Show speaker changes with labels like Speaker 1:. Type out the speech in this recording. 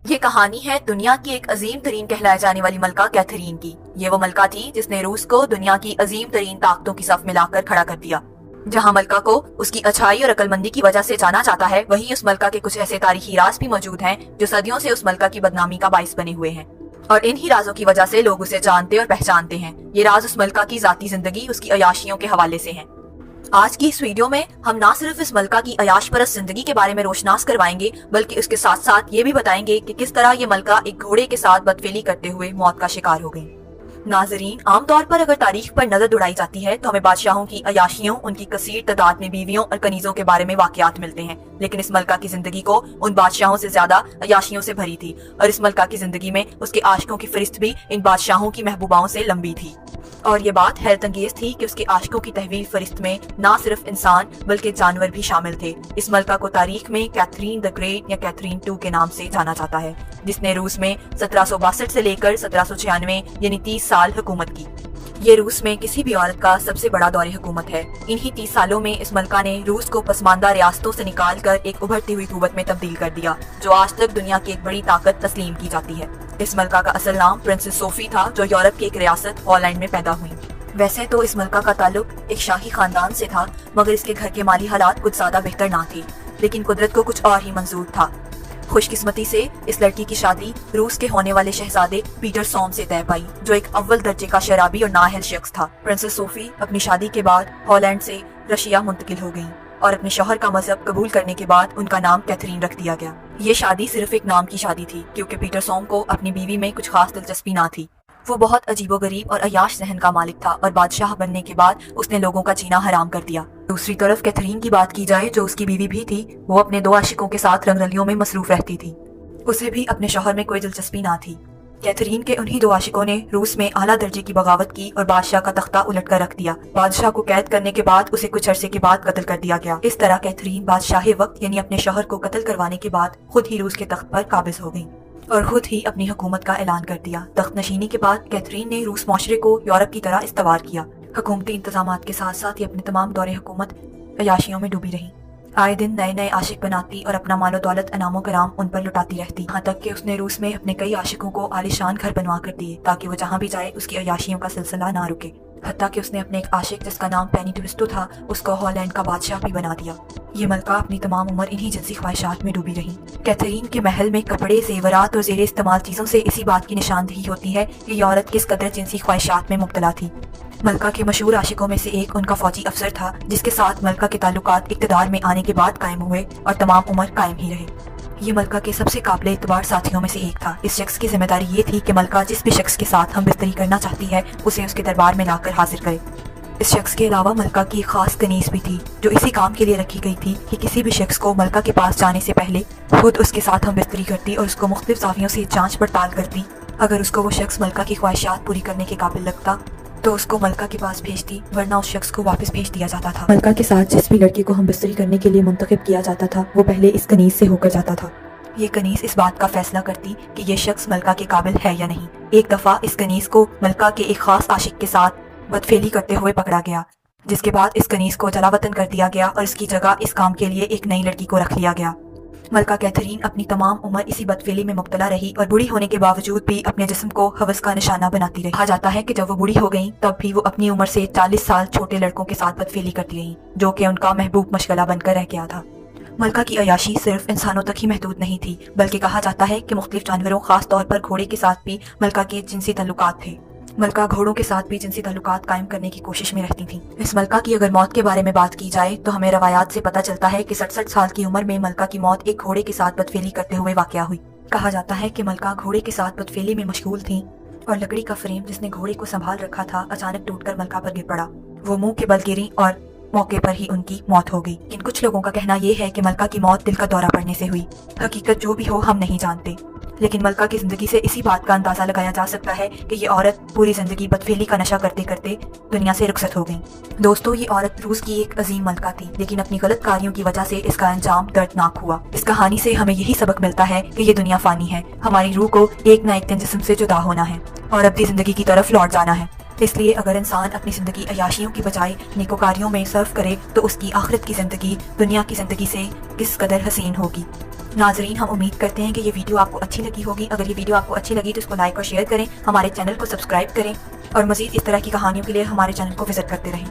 Speaker 1: یہ کہانی ہے دنیا کی ایک عظیم ترین کہلائے جانے والی ملکہ کیتھرین کی۔ یہ وہ ملکہ تھی جس نے روس کو دنیا کی عظیم ترین طاقتوں کی صف میں لا کر کھڑا کر دیا۔ جہاں ملکہ کو اس کی اچھائی اور عقل مندی کی وجہ سے جانا جاتا ہے، وہیں اس ملکہ کے کچھ ایسے تاریخی راز بھی موجود ہیں جو صدیوں سے اس ملکہ کی بدنامی کا باعث بنے ہوئے ہیں، اور انہی رازوں کی وجہ سے لوگ اسے جانتے اور پہچانتے ہیں۔ یہ راز اس ملکہ کی ذاتی زندگی، اس کی عیاشیوں کے حوالے سے ہیں۔ آج کی اس ویڈیو میں ہم نہ صرف اس ملکہ کی عیاش پرست زندگی کے بارے میں روشناس کروائیں گے، بلکہ اس کے ساتھ ساتھ یہ بھی بتائیں گے کہ کس طرح یہ ملکہ ایک گھوڑے کے ساتھ بدفعلی کرتے ہوئے موت کا شکار ہو گئی۔ ناظرین، عام طور پر اگر تاریخ پر نظر دوڑائی جاتی ہے تو ہمیں بادشاہوں کی عیاشیوں، ان کی کثیر تعداد میں بیویوں اور کنیزوں کے بارے میں واقعات ملتے ہیں، لیکن اس ملکہ کی زندگی کو ان بادشاہوں سے زیادہ عیاشیوں سے بھری تھی، اور اس ملکہ کی زندگی میں اس کے عاشقوں کی فہرست بھی ان بادشاہوں کی محبوباؤں سے لمبی تھی۔ اور یہ بات حیرت انگیز تھی کہ اس کے عاشقوں کی تحویل فہرست میں نہ صرف انسان بلکہ جانور بھی شامل تھے۔ اس ملکہ کو تاریخ میں کیتھرین دی گریٹ یا کیتھرین II کے نام سے جانا جاتا ہے، جس نے روس میں 1762 سے لے کر 1796 یعنی 30 سال حکومت کی۔ یہ روس میں کسی بھی عورت کا سب سے بڑا دور حکومت ہے۔ انہی 30 سالوں میں اس ملکہ نے روس کو پسماندہ ریاستوں سے نکال کر ایک ابھرتی ہوئی قوت میں تبدیل کر دیا، جو آج تک دنیا کی ایک بڑی طاقت تسلیم کی جاتی ہے۔ اس ملکہ کا اصل نام پرنسس صوفی تھا، جو یورپ کی ایک ریاست ہالینڈ میں پیدا ہوئی۔ ویسے تو اس ملکہ کا تعلق ایک شاہی خاندان سے تھا، مگر اس کے گھر کے مالی حالات کچھ زیادہ بہتر نہ تھے، لیکن قدرت کو کچھ اور ہی منظور تھا۔ خوش قسمتی سے اس لڑکی کی شادی روس کے ہونے والے شہزادے پیٹر سوم سے طے پائی، جو ایک اول درجے کا شرابی اور نااہل شخص تھا۔ پرنسس صوفی اپنی شادی کے بعد ہالینڈ سے رشیا منتقل ہو گئیں، اور اپنے شوہر کا مذہب قبول کرنے کے بعد ان کا نام کیتھرین رکھ دیا گیا۔ یہ شادی صرف ایک نام کی شادی تھی، کیونکہ پیٹر سوم کو اپنی بیوی میں کچھ خاص دلچسپی نہ تھی۔ وہ بہت عجیب و غریب اور عیاش ذہن کا مالک تھا، اور بادشاہ بننے کے بعد اس نے لوگوں کا جینا حرام کر دیا۔ دوسری طرف کیتھرین کی بات کی جائے، جو اس کی بیوی بھی تھی، وہ اپنے 2 عاشقوں کے ساتھ رنگ رلیوں میں مصروف رہتی تھی۔ اسے بھی اپنے شوہر میں کوئی دلچسپی نہ تھی۔ کیتھرین کے انہی 2 عاشقوں نے روس میں اعلیٰ درجے کی بغاوت کی اور بادشاہ کا تختہ الٹ کر رکھ دیا۔ بادشاہ کو قید کرنے کے بعد اسے کچھ عرصے کے بعد قتل کر دیا گیا۔ اس طرح کیتھرین بادشاہ وقت یعنی اپنے شوہر کو قتل کروانے کے بعد خود ہی روس کے تخت پر قابض ہو گئی اور خود ہی اپنی حکومت کا اعلان کر دیا۔ تخت نشینی کے بعد کیتھرین نے روس معاشرے کو یورپ کی طرح استوار کیا۔ حکومتی انتظامات کے ساتھ ساتھ یہ اپنے تمام دور حکومت عیاشیوں میں ڈوبی رہی۔ آئے دن نئے نئے عاشق بناتی اور اپنا مال و دولت انعام و کرام ان پر لٹاتی رہتی، یہاں تک کہ اس نے روس میں اپنے کئی عاشقوں کو عالیشان گھر بنوا کر دیے، تاکہ وہ جہاں بھی جائے اس کی عیاشیوں کا سلسلہ نہ رکے۔ حتیٰ کہ اس نے اپنے ایک عاشق جس کا نام پینی ٹوسٹو تھا، اس کو ہالینڈ کا بادشاہ بھی بنا دیا۔ یہ ملکہ اپنی تمام عمر انہی جنسی خواہشات میں ڈوبی رہی۔ کیتھرین کے محل میں کپڑے، زیورات اور زیر استعمال چیزوں سے اسی بات کی نشاندہی ہوتی ہے کہ یہ عورت کس قدر جنسی خواہشات میں مبتلا تھی۔ ملکہ کے مشہور عاشقوں میں سے ایک ان کا فوجی افسر تھا، جس کے ساتھ ملکہ کے تعلقات اقتدار میں آنے کے بعد قائم ہوئے اور تمام عمر قائم ہی رہے۔ یہ ملکہ کے سب سے قابل اعتبار ساتھیوں میں سے ایک تھا۔ اس شخص کی ذمہ داری یہ تھی کہ ملکہ جس بھی شخص کے ساتھ ہم بستری کرنا چاہتی ہے، اسے اس کے دربار میں لا کر حاضر کرے۔ اس شخص کے علاوہ ملکہ کی ایک خاص کنیز بھی تھی، جو اسی کام کے لیے رکھی گئی تھی کہ کسی بھی شخص کو ملکہ کے پاس جانے سے پہلے خود اس کے ساتھ ہم بستری کرتی اور اس کو مختلف زاویوں سے جانچ پڑتال کرتی۔ اگر اس کو وہ شخص ملکہ کی خواہشات پوری کرنے کے قابل لگتا تو اس کو ملکہ کے پاس بھیجتی، ورنہ اس شخص کو واپس بھیج دیا جاتا تھا۔ ملکہ کے ساتھ جس بھی لڑکی کو ہم بستری کرنے کے لیے منتخب کیا جاتا تھا، وہ پہلے اس کنیز سے ہو کر جاتا تھا۔ یہ کنیز اس بات کا فیصلہ کرتی کہ یہ شخص ملکہ کے قابل ہے یا نہیں۔ ایک دفعہ اس کنیز کو ملکہ کے ایک خاص عاشق کے ساتھ بدفعلی کرتے ہوئے پکڑا گیا، جس کے بعد اس کنیز کو جلا وطن کر دیا گیا اور اس کی جگہ اس کام کے لیے ایک نئی لڑکی کو رکھ لیا گیا۔ ملکہ کیتھرین اپنی تمام عمر اسی بدفعلی میں مبتلا رہی اور بوڑھی ہونے کے باوجود بھی اپنے جسم کو ہوس کا نشانہ بناتی رہی۔ کہا جاتا ہے کہ جب وہ بوڑھی ہو گئیں تب بھی وہ اپنی عمر سے 40 سال چھوٹے لڑکوں کے ساتھ بدفعلی کرتی رہیں، جو کہ ان کا محبوب مشغلہ بن کر رہ گیا تھا۔ ملکہ کی عیاشی صرف انسانوں تک ہی محدود نہیں تھی، بلکہ کہا جاتا ہے کہ مختلف جانوروں، خاص طور پر گھوڑے کے ساتھ بھی ملکہ کے جنسی تعلقات تھے۔ ملکہ گھوڑوں کے ساتھ بھی جنسی تعلقات قائم کرنے کی کوشش میں رہتی تھیں۔ اس ملکہ کی اگر موت کے بارے میں بات کی جائے تو ہمیں روایات سے پتہ چلتا ہے کہ 67 سال کی عمر میں ملکہ کی موت ایک گھوڑے کے ساتھ بدفعلی کرتے ہوئے واقع ہوئی۔ کہا جاتا ہے کہ ملکہ گھوڑے کے ساتھ بدفعلی میں مشغول تھیں اور لکڑی کا فریم جس نے گھوڑے کو سنبھال رکھا تھا اچانک ٹوٹ کر ملکہ پر گر پڑا۔ وہ منہ کے بل گریں اور موقع پر ہی ان کی موت ہو گئی۔ لیکن کچھ لوگوں کا کہنا یہ ہے کہ ملکہ کی موت دل کا دورہ پڑنے سے ہوئی۔ حقیقت جو بھی ہو ہم نہیں جانتے، لیکن ملکہ کی زندگی سے اسی بات کا اندازہ لگایا جا سکتا ہے کہ یہ عورت پوری زندگی بدفعلی کا نشہ کرتے کرتے دنیا سے رخصت ہو گئی۔ دوستو، یہ عورت روس کی ایک عظیم ملکہ تھی، لیکن اپنی غلط کاریوں کی وجہ سے اس کا انجام دردناک ہوا۔ اس کہانی سے ہمیں یہی سبق ملتا ہے کہ یہ دنیا فانی ہے، ہماری روح کو ایک نہ ایک دن جسم سے جدا ہونا ہے اور ابدی زندگی کی طرف لوٹ جانا ہے۔ اس لیے اگر انسان اپنی زندگی عیاشیوں کی بجائے نیکوکاریوں میں صرف کرے تو اس کی آخرت کی زندگی دنیا کی زندگی سے کس قدر حسین ہوگی۔ ناظرین، ہم امید کرتے ہیں کہ یہ ویڈیو آپ کو اچھی لگی ہوگی۔ اگر یہ ویڈیو آپ کو اچھی لگی تو اس کو لائک اور شیئر کریں، ہمارے چینل کو سبسکرائب کریں اور مزید اس طرح کی کہانیوں کے لیے ہمارے چینل کو وزٹ کرتے رہیں۔